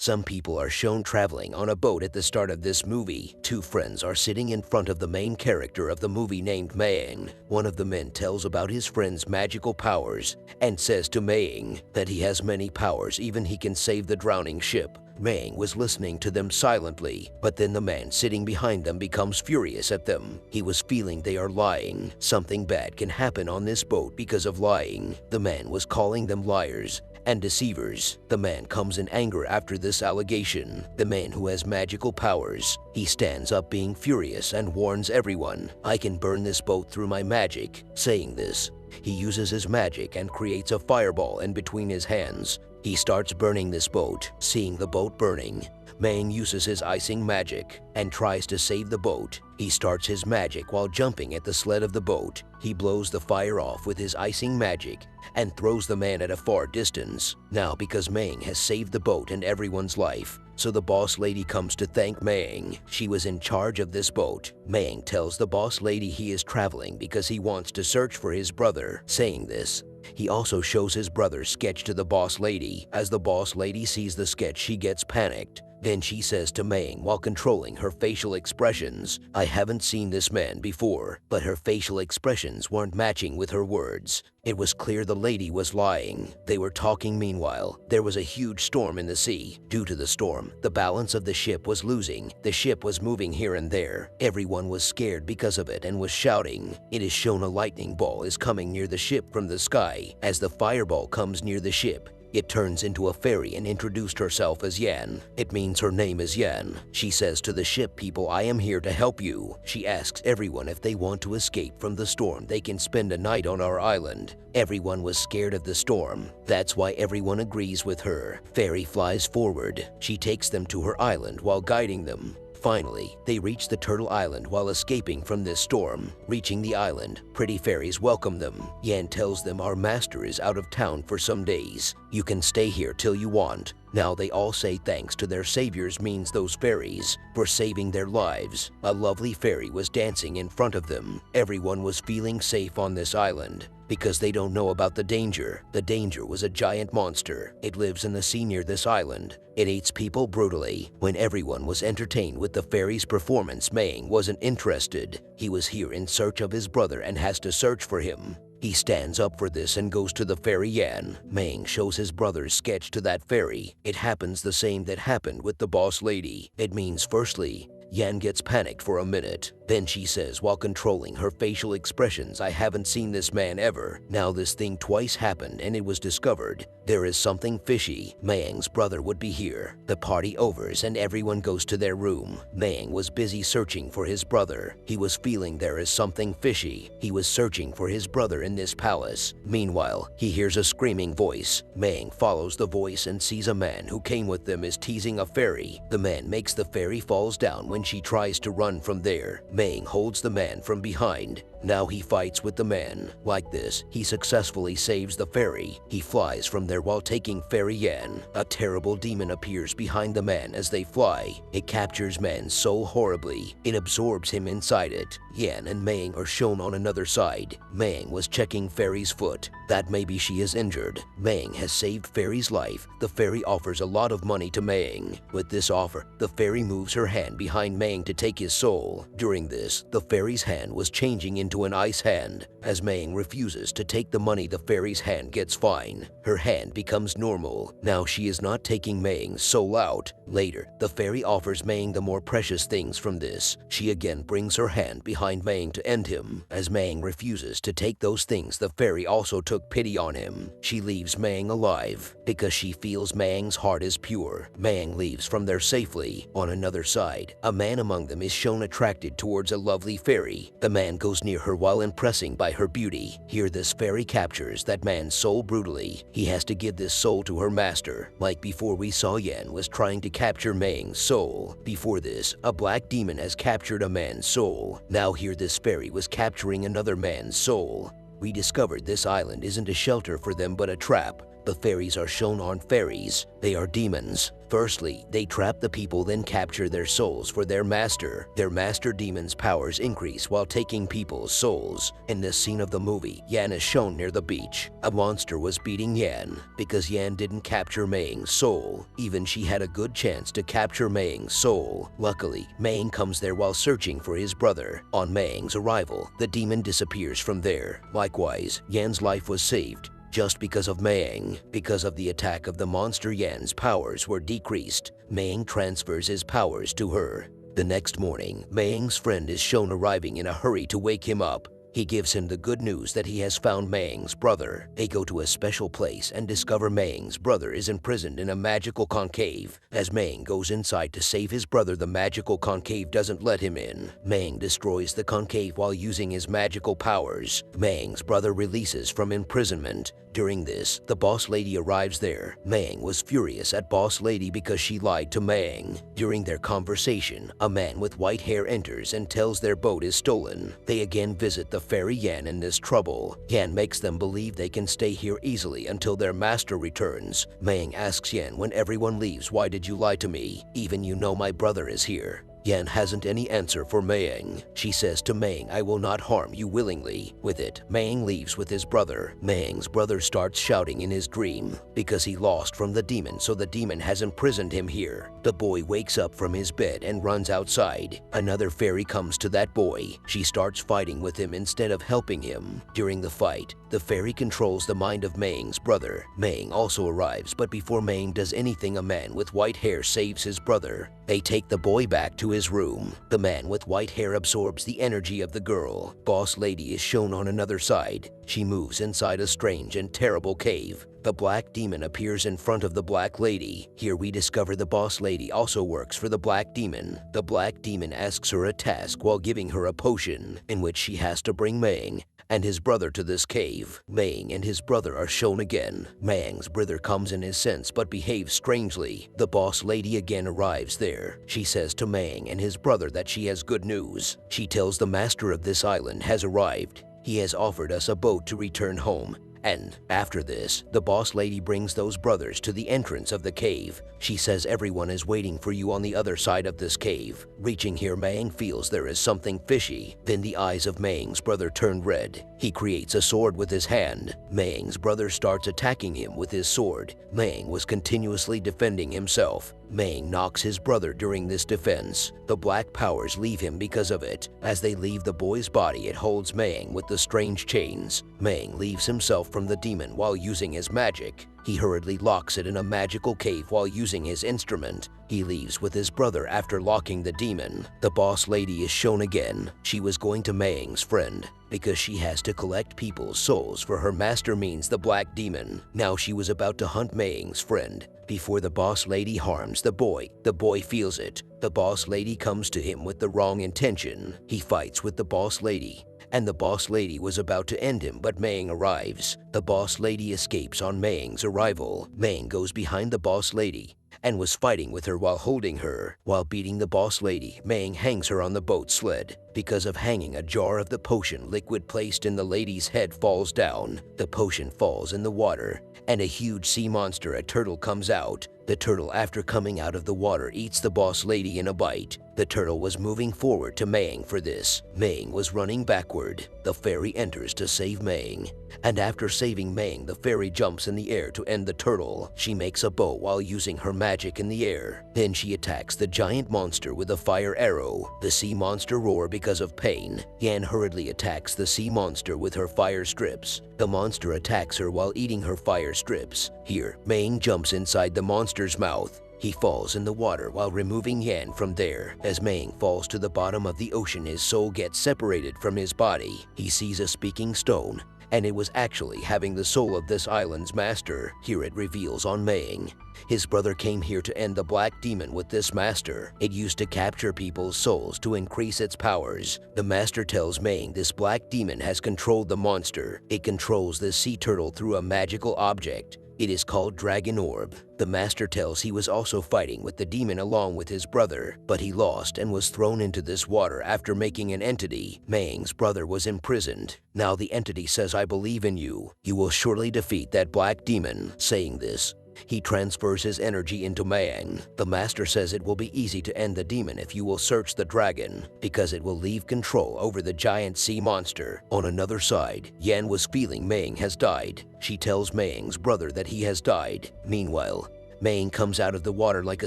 Some people are shown traveling on a boat at the start of this movie. Two friends are sitting in front of the main character of the movie named Mayang. One of the men tells about his friend's magical powers and says to Mayang that he has many powers, even he can save the drowning ship. Mayang was listening to them silently, but then the man sitting behind them becomes furious at them. He was feeling they are lying. Something bad can happen on this boat because of lying. The man was calling them liars and deceivers. The man comes in anger after this allegation. The man who has magical powers. He stands up being furious and warns everyone, "I can burn this boat through my magic." Saying this, he uses his magic and creates a fireball in between his hands. He starts burning this boat. Seeing the boat burning, Mayang uses his icing magic and tries to save the boat. He starts his magic while jumping at the sled of the boat. He blows the fire off with his icing magic and throws the man at a far distance. Now, because Mayang has saved the boat and everyone's life, so the boss lady comes to thank Mayang. She was in charge of this boat. Mayang tells the boss lady he is traveling because he wants to search for his brother. Saying this, he also shows his brother's sketch to the boss lady. As the boss lady sees the sketch, she gets panicked. Then she says to Mayang while controlling her facial expressions, "I haven't seen this man before," but her facial expressions weren't matching with her words. It was clear the lady was lying. They were talking meanwhile. There was a huge storm in the sea. Due to the storm, the balance of the ship was losing. The ship was moving here and there. Everyone was scared because of it and was shouting. It is shown a lightning ball is coming near the ship from the sky. As the fireball comes near the ship, it turns into a fairy and introduced herself as Yan. It means her name is Yan. She says to the ship people, "I am here to help you." She asks everyone if they want to escape from the storm, they can spend a night on our island. Everyone was scared of the storm. That's why everyone agrees with her. Fairy flies forward. She takes them to her island while guiding them. Finally, they reach the Turtle Island while escaping from this storm. Reaching the island, pretty fairies welcome them. Yan tells them, "Our master is out of town for some days. You can stay here till you want." Now they all say thanks to their saviors, means those fairies, for saving their lives. A lovely fairy was dancing in front of them. Everyone was feeling safe on this island because they don't know about the danger. The danger was a giant monster. It lives in the sea near this island. It eats people brutally. When everyone was entertained with the fairy's performance, Mayang wasn't interested. He was here in search of his brother and has to search for him. He stands up for this and goes to the fairy Yan. Mayang shows his brother's sketch to that fairy. It happens the same that happened with the boss lady. It means firstly, Yan gets panicked for a minute. Then she says while controlling her facial expressions, "I haven't seen this man ever." Now this thing twice happened and it was discovered. There is something fishy. Mayang's brother would be here. The party overs and everyone goes to their room. Mayang was busy searching for his brother. He was feeling there is something fishy. He was searching for his brother in this palace. Meanwhile, he hears a screaming voice. Mayang follows the voice and sees a man who came with them is teasing a fairy. The man makes the fairy falls down when she tries to run from there. Mayang holds the man from behind. Now he fights with the man. Like this, he successfully saves the fairy. He flies from there while taking fairy Yan. A terrible demon appears behind the man as they fly. It captures man's soul horribly. It absorbs him inside it. Yan and Mayang are shown on another side. Mayang was checking fairy's foot. That maybe she is injured. Mayang has saved fairy's life. The fairy offers a lot of money to Mayang. With this offer, the fairy moves her hand behind Mayang to take his soul. During this, the fairy's hand was changing into an ice hand. As Mayang refuses to take the money, the fairy's hand gets fine. Her hand becomes normal. Now she is not taking Mayang's soul out. Later, the fairy offers Mayang the more precious things from this. She again brings her hand behind Mayang to end him. As Mayang refuses to take those things, the fairy also took pity on him. She leaves Mayang alive because she feels Mayang's heart is pure. Mayang leaves from there safely. On another side, a man among them is shown attracted towards a lovely fairy. The man goes near her while impressing by her beauty. Here this fairy captures that man's soul brutally. He has to give this soul to her master. Like before, we saw Yan was trying to capture Mayang's soul. Before this, a black demon has captured a man's soul. Now here this fairy was capturing another man's soul. We discovered this island isn't a shelter for them but a trap. The fairies are shown on fairies. They are demons. Firstly, they trap the people, then capture their souls for their master. Their master demon's powers increase while taking people's souls. In this scene of the movie, Yan is shown near the beach. A monster was beating Yan because Yan didn't capture Maying's soul. Even she had a good chance to capture Maying's soul. Luckily, Maying comes there while searching for his brother. On Maying's arrival, the demon disappears from there. Likewise, Yan's life was saved just because of Maying. Because of the attack of the monster, Yan's powers were decreased. Maying transfers his powers to her. The next morning, Maying's friend is shown arriving in a hurry to wake him up. He gives him the good news that he has found Maying's brother. They go to a special place and discover Maying's brother is imprisoned in a magical concave. As Maying goes inside to save his brother, the magical concave doesn't let him in. Maying destroys the concave while using his magical powers. Maying's brother releases from imprisonment. During this, the boss lady arrives there. Maying was furious at boss lady because she lied to Maying. During their conversation, a man with white hair enters and tells their boat is stolen. They again visit the fairy Yan in this trouble. Yan makes them believe they can stay here easily until their master returns. Maying asks Yan, when everyone leaves, why did you lie to me? Even you know my brother is here. Yan hasn't any answer for Maying. She says to Maying, I will not harm you willingly. With it, Maying leaves with his brother. Maying's brother starts shouting in his dream because he lost from the demon, so the demon has imprisoned him here. The boy wakes up from his bed and runs outside. Another fairy comes to that boy. She starts fighting with him instead of helping him. During the fight, the fairy controls the mind of Maying's brother. Maying also arrives, but before Maying does anything, a man with white hair saves his brother. They take the boy back to his room. The man with white hair absorbs the energy of the girl. Boss lady is shown on another side. She moves inside a strange and terrible cave. The black demon appears in front of the black lady. Here we discover the boss lady also works for the black demon. The black demon asks her a task while giving her a potion in which she has to bring Maying and his brother to this cave. Maying and his brother are shown again. Maying's brother comes in his sense but behaves strangely. The boss lady again arrives there. She says to Maying and his brother that she has good news. She tells the master of this island has arrived. He has offered us a boat to return home. And after this, the boss lady brings those brothers to the entrance of the cave. She says everyone is waiting for you on the other side of this cave. Reaching here, Maying feels there is something fishy. Then the eyes of Maying's brother turn red. He creates a sword with his hand. Maying's brother starts attacking him with his sword. Maying was continuously defending himself. Maying knocks his brother during this defense. The black powers leave him because of it. As they leave the boy's body, it holds Maying with the strange chains. Maying leaves himself from the demon while using his magic. He hurriedly locks it in a magical cave while using his instrument. He leaves with his brother after locking the demon. The boss lady is shown again. She was going to Maying's friend because she has to collect people's souls for her master means the black demon. Now she was about to hunt Maying's friend before the boss lady harms the boy. The boy feels it. The boss lady comes to him with the wrong intention. He fights with the boss lady, and the boss lady was about to end him, but Maying arrives. The boss lady escapes on Maying's arrival. Maying goes behind the boss lady and was fighting with her while holding her. While beating the boss lady, Maying hangs her on the boat sled. Because of hanging, a jar of the potion liquid placed in the lady's head falls down. The potion falls in the water, and a huge sea monster, a turtle, comes out. The turtle, after coming out of the water, eats the boss lady in a bite. The turtle was moving forward to Maying for this. Maying was running backward. The fairy enters to save Maying, and after saving Maying, the fairy jumps in the air to end the turtle. She makes a bow while using her magic in the air. Then she attacks the giant monster with a fire arrow. The sea monster roars because of pain. Yan hurriedly attacks the sea monster with her fire strips. The monster attacks her while eating her fire strips. Here, Maying jumps inside the monster's mouth. He falls in the water while removing Yan from there. As Maying falls to the bottom of the ocean, his soul gets separated from his body. He sees a speaking stone, and it was actually having the soul of this island's master. Here it reveals on Maying. His brother came here to end the black demon with this master. It used to capture people's souls to increase its powers. The master tells Maying this black demon has controlled the monster. It controls the sea turtle through a magical object. It is called Dragon Orb. The master tells he was also fighting with the demon along with his brother, but he lost and was thrown into this water after making an entity. Maying's brother was imprisoned. Now the entity says, I believe in you. You will surely defeat that black demon. Saying this, He transfers his energy into Mayang. The master says it will be easy to end the demon if you will search the dragon, because it will leave control over the giant sea monster. On another side, Yan was feeling Mayang has died. She tells Mayang's brother that he has died. Meanwhile, Mayang comes out of the water like a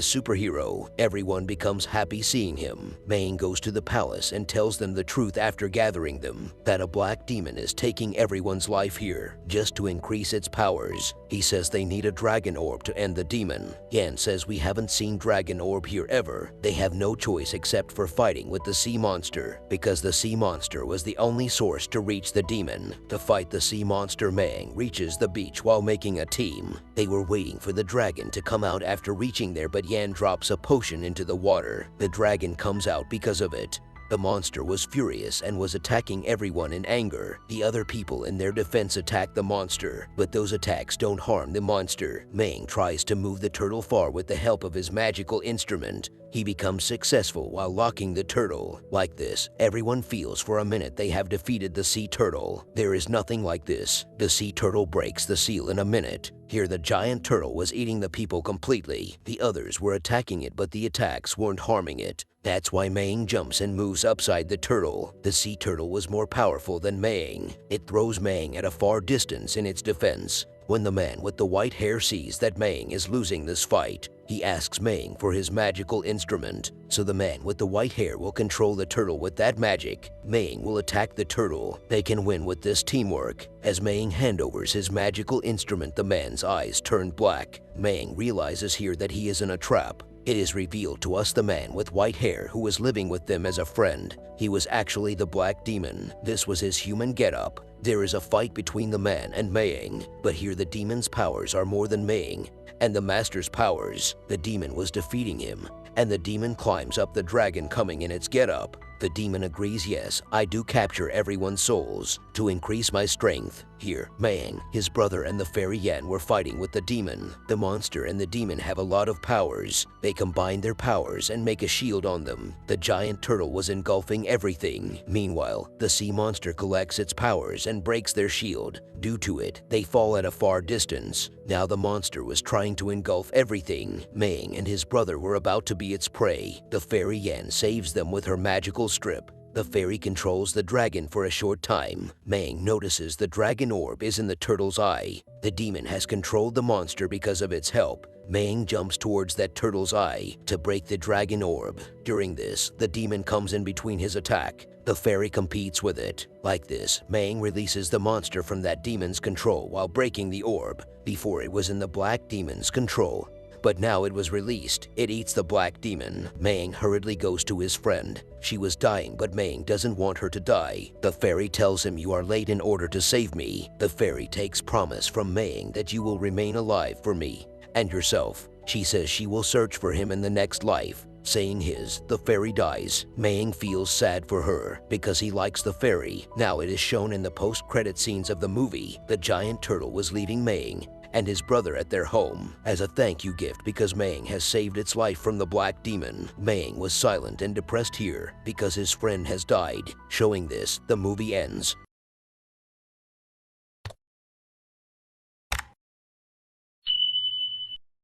superhero. Everyone becomes happy seeing him. Mayang goes to the palace and tells them the truth after gathering them, that a black demon is taking everyone's life here just to increase its powers. He says they need a dragon orb to end the demon. Yan says we haven't seen dragon orb here ever. They have no choice except for fighting with the sea monster, because the sea monster was the only source to reach the demon. To fight the sea monster, Mayang reaches the beach while making a team. They were waiting for the dragon to come out after reaching there, but Yan drops a potion into the water. The dragon comes out because of it. The monster was furious and was attacking everyone in anger. The other people in their defense attack the monster, but those attacks don't harm the monster. Mayang tries to move the turtle far with the help of his magical instrument. He becomes successful while locking the turtle. Like this, everyone feels for a minute they have defeated the sea turtle. There is nothing like this. The sea turtle breaks the seal in a minute. Here the giant turtle was eating the people completely. The others were attacking it, but the attacks weren't harming it. That's why Mayang jumps and moves upside the turtle. The sea turtle was more powerful than Mayang. It throws Mayang at a far distance in its defense. When the man with the white hair sees that Mayang is losing this fight, he asks Mayang for his magical instrument, so the man with the white hair will control the turtle with that magic. Mayang will attack the turtle. They can win with this teamwork. As Mayang handovers his magical instrument, the man's eyes turn black. Mayang realizes here that he is in a trap. It is revealed to us the man with white hair who was living with them as a friend. He was actually the black demon. This was his human getup. There is a fight between the man and Mayang, but here the demon's powers are more than Mayang and the master's powers. The demon was defeating him, and the demon climbs up the dragon coming in its getup. The demon agrees, yes, I do capture everyone's souls to increase my strength. Here, Mayang, his brother, and the fairy Yan were fighting with the demon. The monster and the demon have a lot of powers. They combine their powers and make a shield on them. The giant turtle was engulfing everything. Meanwhile, the sea monster collects its powers and breaks their shield. Due to it, they fall at a far distance. Now the monster was trying to engulf everything. Mayang and his brother were about to be its prey. The fairy Yan saves them with her magical strip. The fairy controls the dragon for a short time. Mayang notices the dragon orb is in the turtle's eye. The demon has controlled the monster because of its help. Mayang jumps towards that turtle's eye to break the dragon orb. During this, the demon comes in between his attack. The fairy competes with it. Like this, Mayang releases the monster from that demon's control while breaking the orb. Before it was in the black demon's control, but now it was released. It eats the black demon. Mayang hurriedly goes to his friend. She was dying, but Mayang doesn't want her to die. The fairy tells him, you are late in order to save me. The fairy takes promise from Mayang that you will remain alive for me and yourself. She says she will search for him in the next life. Saying his, the fairy dies. Mayang feels sad for her because he likes the fairy. Now it is shown in the post-credit scenes of the movie. The giant turtle was leaving Mayang and his brother at their home as a thank you gift because Mayang has saved its life from the black demon. Mayang was silent and depressed here because his friend has died. Showing this, the movie ends.